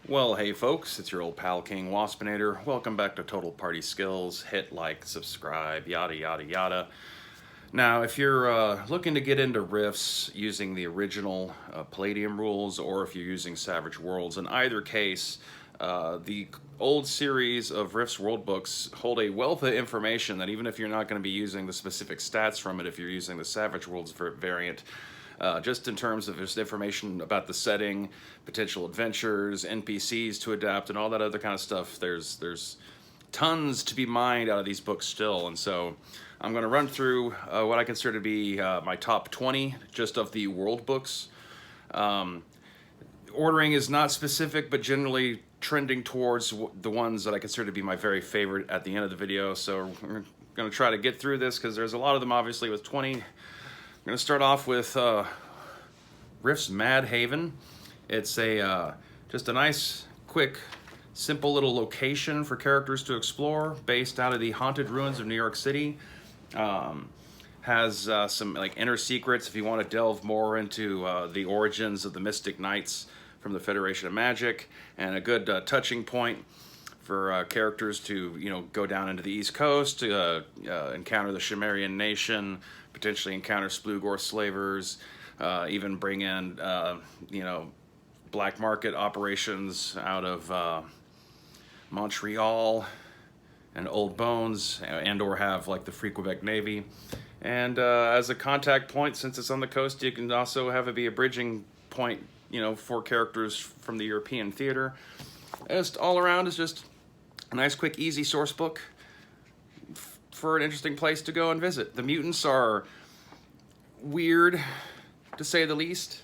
Well, hey folks, it's your old pal King Waspinator. Welcome back to Total Party Skills. Hit like, subscribe, yada yada yada. Now, if you're looking to get into Riffs using the original Palladium rules, or if you're using Savage Worlds, in either case, the old series of Riffs Worldbooks hold a wealth of information that even if you're not going to be using the specific stats from it, if you're using the Savage Worlds variant, just in terms of just information about the setting, potential adventures, NPCs to adapt, and all that other kind of stuff. There's tons to be mined out of these books still, and so I'm going to run through what I consider to be my top 20 just of the world books. Ordering is not specific, but generally trending towards the ones that I consider to be my very favorite at the end of the video. So we're going to try to get through this because there's a lot of them obviously with 20. I'm going to start off with Riffs Mad Haven. It's just a nice, quick, simple little location for characters to explore based out of the haunted ruins of New York City. Has some like inner secrets if you want to delve more into the origins of the Mystic Knights from the Federation of Magic, and a good touching point for characters to go down into the East Coast to encounter the Cimmerian Nation, potentially encounter Splugor slavers, even bring in black market operations out of Montreal and Old Bones, and or have like the Free Quebec Navy. And as a contact point, since it's on the coast, you can also have it be a bridging point, for characters from the European theater. Just all around is just a nice, quick, easy source book for an interesting place to go and visit. The mutants are weird, to say the least.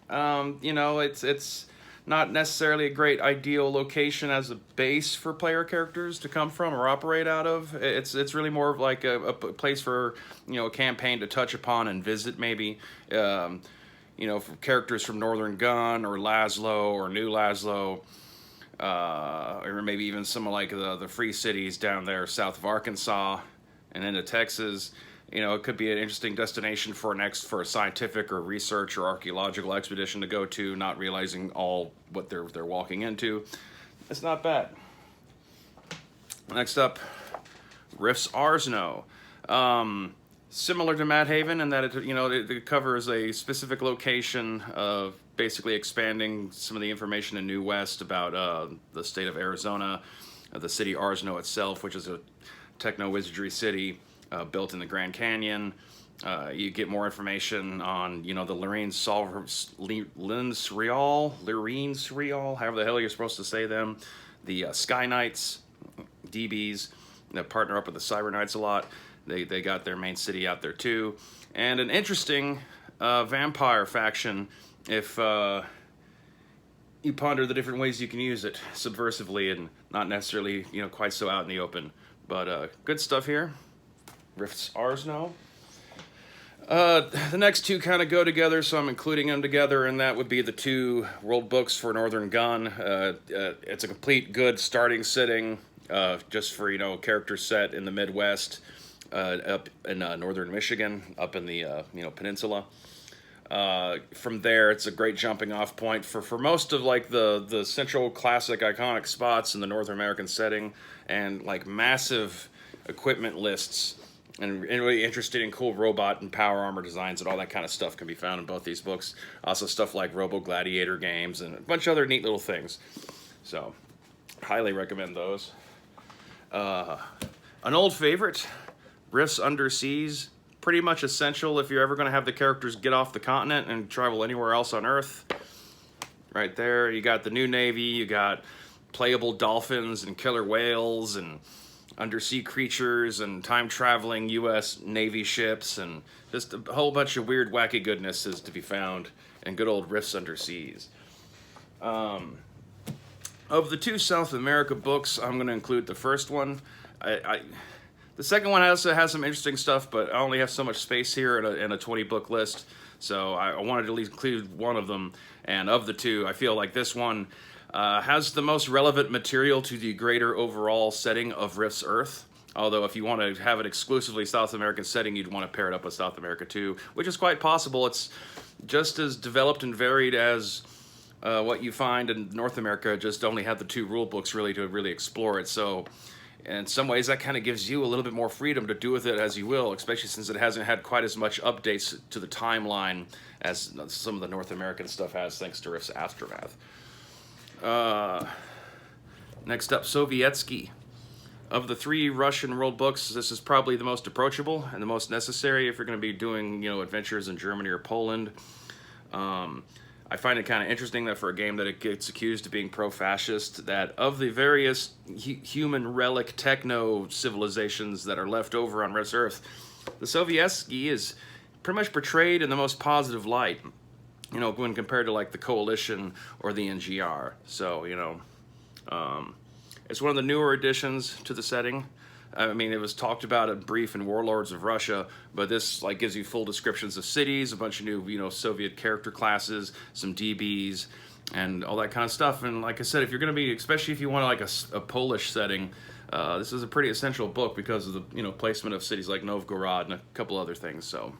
It's not necessarily a great ideal location as a base for player characters to come from or operate out of. It's really more of like a place for a campaign to touch upon and visit maybe. For characters from Northern Gun or Laszlo or New Laszlo, or maybe even some of like the free cities down there south of Arkansas and into Texas. It could be an interesting destination for a scientific or research or archaeological expedition to go to, not realizing all what they're walking into. It's not bad. Next up, Riffs Arsenal. Similar to Mad Haven in that it covers a specific location of basically expanding some of the information in New West about the state of Arizona, the city Arsenal itself, which is a techno-wizardry city built in the Grand Canyon. You get more information on, the Lurines Real, however the hell you're supposed to say them, the Sky Knights, DBs, that partner up with the Cyber Knights a lot. They got their main city out there too. And an interesting vampire faction if you ponder the different ways you can use it subversively and not necessarily, quite so out in the open. But good stuff here. Riffs Arsenal. The next two kind of go together, so I'm including them together, and that would be the two world books for Northern Gun. It's a complete good starting setting just for, character set in the Midwest, up in northern Michigan, up in the peninsula. From there, it's a great jumping off point for most of like the central classic iconic spots in the North American setting, and like massive equipment lists and really interesting and cool robot and power armor designs and all that kind of stuff can be found in both these books. Also stuff like Robo Gladiator games and a bunch of other neat little things. So highly recommend those. An old favorite, Riffs Underseas. Pretty much essential if you're ever going to have the characters get off the continent and travel anywhere else on Earth. Right there, you got the new Navy, you got playable dolphins and killer whales and undersea creatures and time-traveling U.S. Navy ships, and just a whole bunch of weird, wacky goodness is to be found in good old Riffs Underseas. Of the two South America books, I'm going to include the first one. The second one also has some interesting stuff, but I only have so much space here in a 20-book list, so I wanted to at least include one of them. And of the two, I feel like this one has the most relevant material to the greater overall setting of Riffs Earth. Although if you want to have it exclusively South American setting, you'd want to pair it up with South America too, which is quite possible. It's just as developed and varied as what you find in North America just only had the 2 rule books really to really explore it. So in some ways that kind of gives you a little bit more freedom to do with it as you will, especially since it hasn't had quite as much updates to the timeline as some of the North American stuff has, thanks to Riffs Aftermath. Next up, Sovietsky. Of the 3 Russian world books, this is probably the most approachable and the most necessary if you're going to be doing, adventures in Germany or Poland. I find it kind of interesting that for a game that it gets accused of being pro-fascist, that of the various human relic techno civilizations that are left over on Riffs Earth, the Sovietsky is pretty much portrayed in the most positive light, when compared to like the Coalition or the NGR. So, it's one of the newer additions to the setting. I mean, it was talked about in brief in Warlords of Russia, but this like gives you full descriptions of cities, a bunch of new, Soviet character classes, some DBs, and all that kind of stuff. And like I said, if you're going to be, especially if you want like a Polish setting, this is a pretty essential book because of the, placement of cities like Novgorod and a couple other things. So,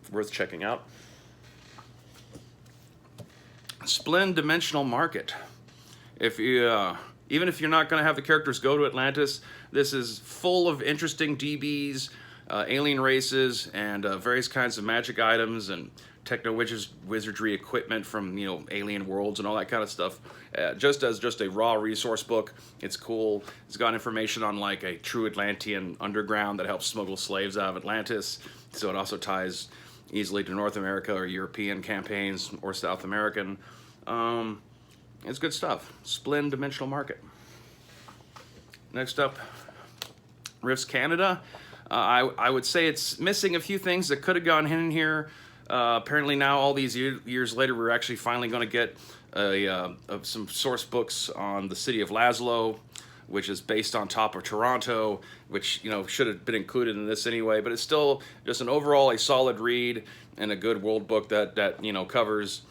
worth checking out. Splend Dimensional Market. If you even if you're not going to have the characters go to Atlantis, this is full of interesting DBs, alien races, and various kinds of magic items and wizardry equipment from alien worlds and all that kind of stuff. Just as just a raw resource book, it's cool. It's got information on like a true Atlantean underground that helps smuggle slaves out of Atlantis. So it also ties easily to North America or European campaigns or South American. It's good stuff. Splend Dimensional Market. Next up, Riffs Canada. I would say it's missing a few things that could have gone in here. Apparently now, all these years later, we're actually finally going to get some source books on the city of Laszlo, which is based on top of Toronto, which should have been included in this anyway. But it's still just an overall a solid read and a good world book that covers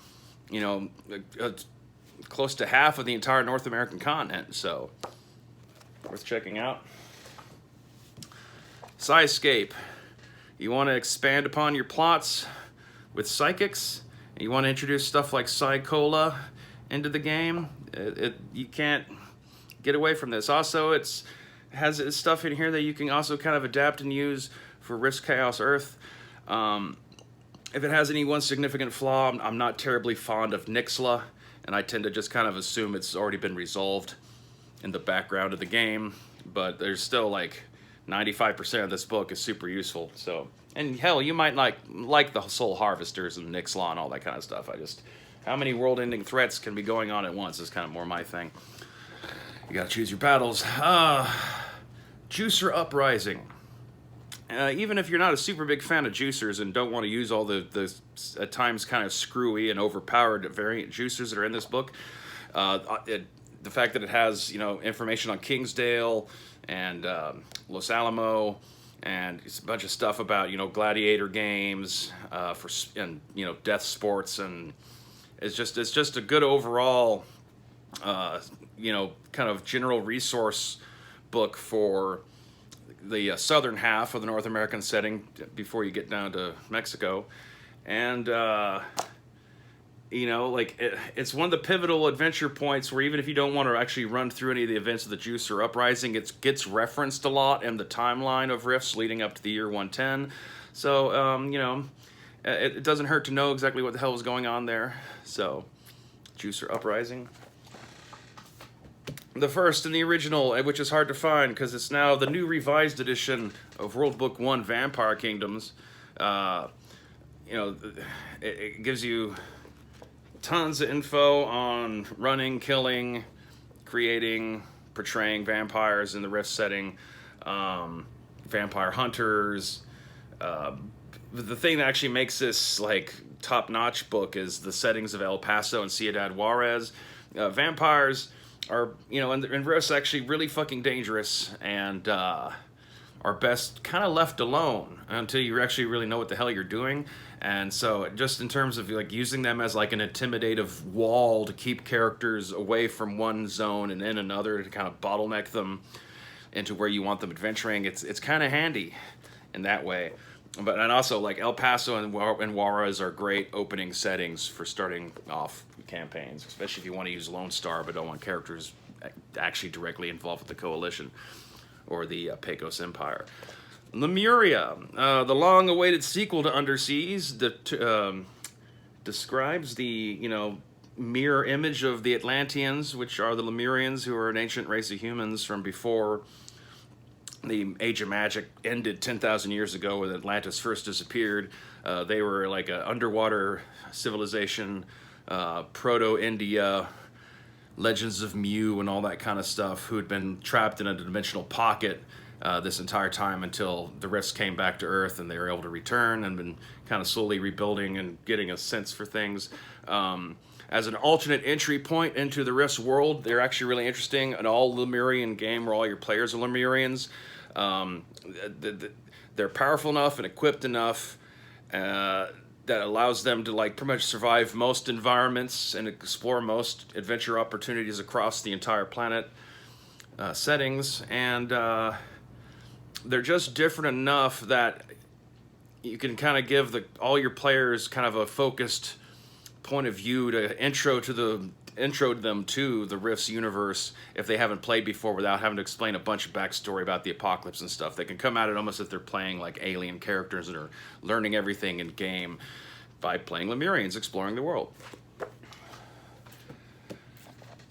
close to half of the entire North American continent, so worth checking out. Cyscape. You want to expand upon your plots with psychics, and you want to introduce stuff like Psychola into the game. You can't get away from this. Also, it has stuff in here that you can also kind of adapt and use for Riffs Chaos Earth. If it has any one significant flaw, I'm not terribly fond of Nixla, and I tend to just kind of assume it's already been resolved in the background of the game, but there's still like 95% of this book is super useful. So, and hell, you might like the Soul Harvesters and Nixla and all that kind of stuff. How many world-ending threats can be going on at once is kind of more my thing. You gotta choose your battles. Juicer Uprising. Even if you're not a super big fan of juicers and don't want to use all the at times kind of screwy and overpowered variant juicers that are in this book, the fact that it has information on Kingsdale and Los Alamo and it's a bunch of stuff about gladiator games and death sports, and it's just a good overall kind of general resource book for the southern half of the North American setting before you get down to Mexico. And it's one of the pivotal adventure points where even if you don't want to actually run through any of the events of the Juicer Uprising, it gets referenced a lot in the timeline of Riffs leading up to the year 110. So it doesn't hurt to know exactly what the hell was going on there. So Juicer Uprising, the first and the original, which is hard to find because it's now the new revised edition of World Book 1 Vampire Kingdoms. It gives you tons of info on running, killing, creating, portraying vampires in the Rift setting, vampire hunters. The thing that actually makes this like top-notch book is the settings of El Paso and Ciudad Juarez. Vampires are, in Rifts actually really fucking dangerous and are best kind of left alone until you actually really know what the hell you're doing. And so just in terms of like using them as like an intimidative wall to keep characters away from one zone and in another to kind of bottleneck them into where you want them adventuring, it's kind of handy in that way. And also like El Paso and Juarez are great opening settings for starting off campaigns, especially if you want to use Lone Star but don't want characters actually directly involved with the Coalition or the Pecos Empire. Lemuria, the long-awaited sequel to Underseas, describes the, mirror image of the Atlanteans, which are the Lemurians, who are an ancient race of humans from before the Age of Magic ended 10,000 years ago when Atlantis first disappeared. They were like an underwater civilization, proto-India, Legends of Mu and all that kind of stuff, who had been trapped in a dimensional pocket this entire time until the Riffs came back to Earth and they were able to return and been kind of slowly rebuilding and getting a sense for things. As an alternate entry point into the Riffs world, they're actually really interesting. An all-Lemurian game where all your players are Lemurians. They're powerful enough and equipped enough that allows them to pretty much survive most environments and explore most adventure opportunities across the entire planet settings. And they're just different enough that you can kind of give all your players kind of a focused point of view to intro them to the Riffs universe if they haven't played before, without having to explain a bunch of backstory about the apocalypse and stuff. They can come at it almost as they're playing like alien characters and are learning everything in game by playing Lemurians, exploring the world.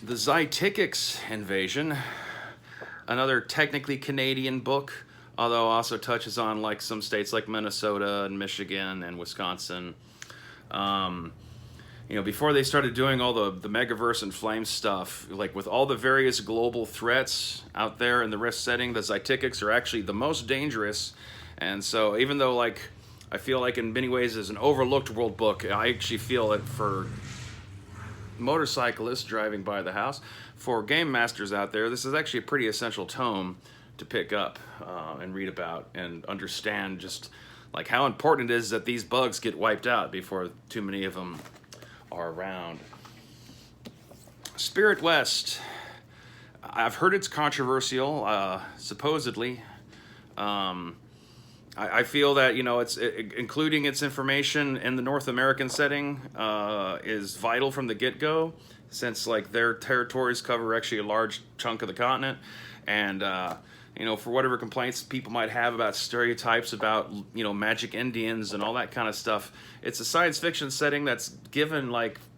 The Zytickix Invasion, another technically Canadian book, although also touches on some states like Minnesota and Michigan and Wisconsin. Before they started doing all the Megaverse and Flame stuff, with all the various global threats out there in the Rift setting, the Zytickix are actually the most dangerous. And so even though I feel like in many ways is an overlooked world book, I actually feel it for motorcyclists driving by the house. For game masters out there, this is actually a pretty essential tome to pick up and read about and understand just how important it is that these bugs get wiped out before too many of them are around. Spirit West. I've heard it's controversial, supposedly. I feel that, including its information in the North American setting is vital from the get-go, since their territories cover actually a large chunk of the continent. And for whatever complaints people might have about stereotypes about, magic Indians and all that kind of stuff, it's a science fiction setting that's given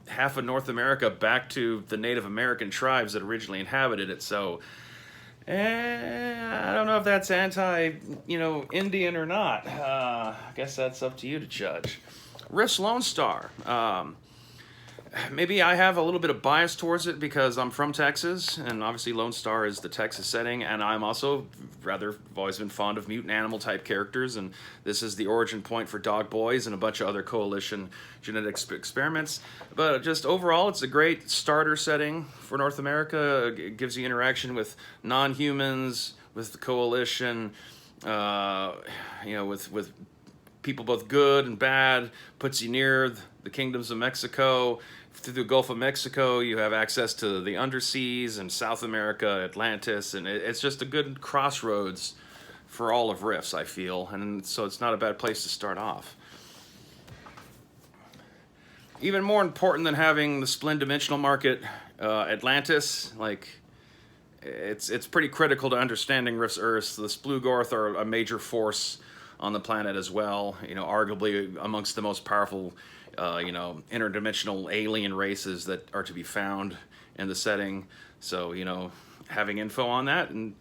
half of North America back to the Native American tribes that originally inhabited it. So I don't know if that's anti-Indian or not. I guess that's up to you to judge. Riffs Lone Star. Maybe I have a little bit of bias towards it because I'm from Texas, and obviously Lone Star is the Texas setting, and I'm also I've always been fond of mutant animal type characters, and this is the origin point for Dog Boys and a bunch of other Coalition genetic experiments. But just overall, it's a great starter setting for North America. It gives you interaction with non-humans, with the Coalition, with people both good and bad, puts you near the kingdoms of Mexico. Through the Gulf of Mexico, you have access to the underseas and South America, Atlantis, and it's just a good crossroads for all of Riffs, I feel, and so it's not a bad place to start off. Even more important than having the splend dimensional market, Atlantis, it's pretty critical to understanding Riffs Earth. The Splugorth are a major force on the planet as well, arguably amongst the most powerful interdimensional alien races that are to be found in the setting. So, having info on that and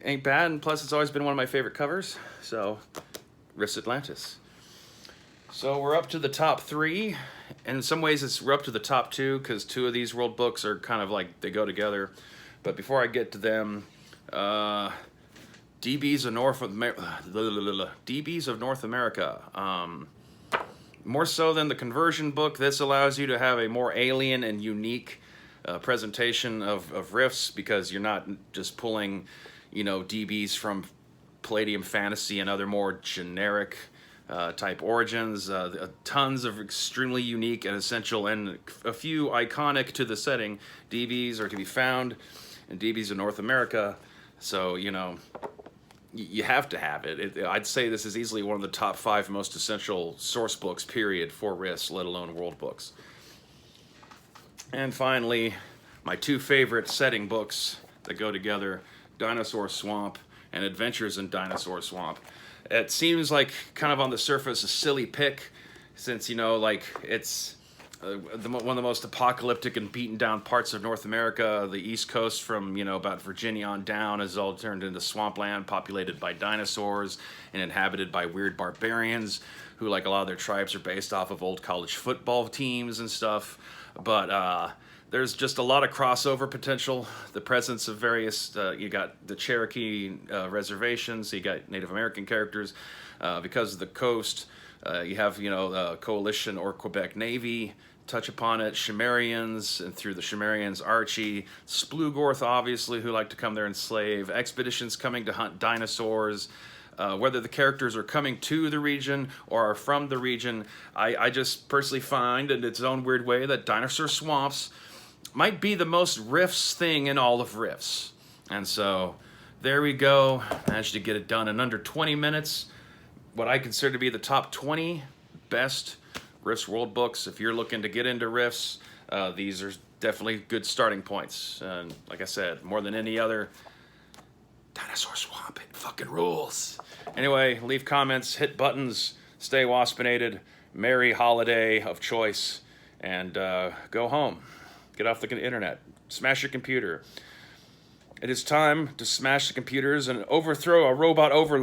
ain't bad. And plus, it's always been one of my favorite covers. So, Riffs Atlantis. So, we're up to the top 3. And in some ways, we're up to the top 2 because 2 of these world books are kind of they go together. But before I get to them, DBs of North America. More so than the conversion book, this allows you to have a more alien and unique presentation of Riffs, because you're not just pulling, DBs from Palladium Fantasy and other more generic type origins. Tons of extremely unique and essential and a few iconic to the setting DBs are to be found in DBs of North America. So, you have to have it. I'd say this is easily one of the top 5 most essential source books, period, for Riffs, let alone world books. And finally, my two favorite setting books that go together, Dinosaur Swamp and Adventures in Dinosaur Swamp. It seems like kind of on the surface a silly pick, since, you know, like it's one of the most apocalyptic and beaten down parts of North America. The East Coast from, you know, about Virginia on down is all turned into swampland, populated by dinosaurs and inhabited by weird barbarians who, like, a lot of their tribes are based off of old college football teams and stuff. But there's just a lot of crossover potential. The presence of various, you got the Cherokee reservations, you got Native American characters. Because of the coast, you have, you know, Coalition or Quebec Navy touch upon it, Cimmerians, and through the Cimmerians, Archie, Splugorth, obviously, who like to come there and slave, expeditions coming to hunt dinosaurs. Whether the characters are coming to the region or are from the region, I just personally find, in its own weird way, that Dinosaur Swamps might be the most Riffs thing in all of Riffs. And so, there we go. Managed to get it done in under 20 minutes. What I consider to be the top 20 best Riffs world books. If you're looking to get into Riffs, these are definitely good starting points. And like I said, more than any other, Dinosaur Swamp, it fucking rules. Anyway, leave comments, hit buttons, stay waspinated, merry holiday of choice, and go home. Get off the internet. Smash your computer. It is time to smash the computers and overthrow a robot overlord.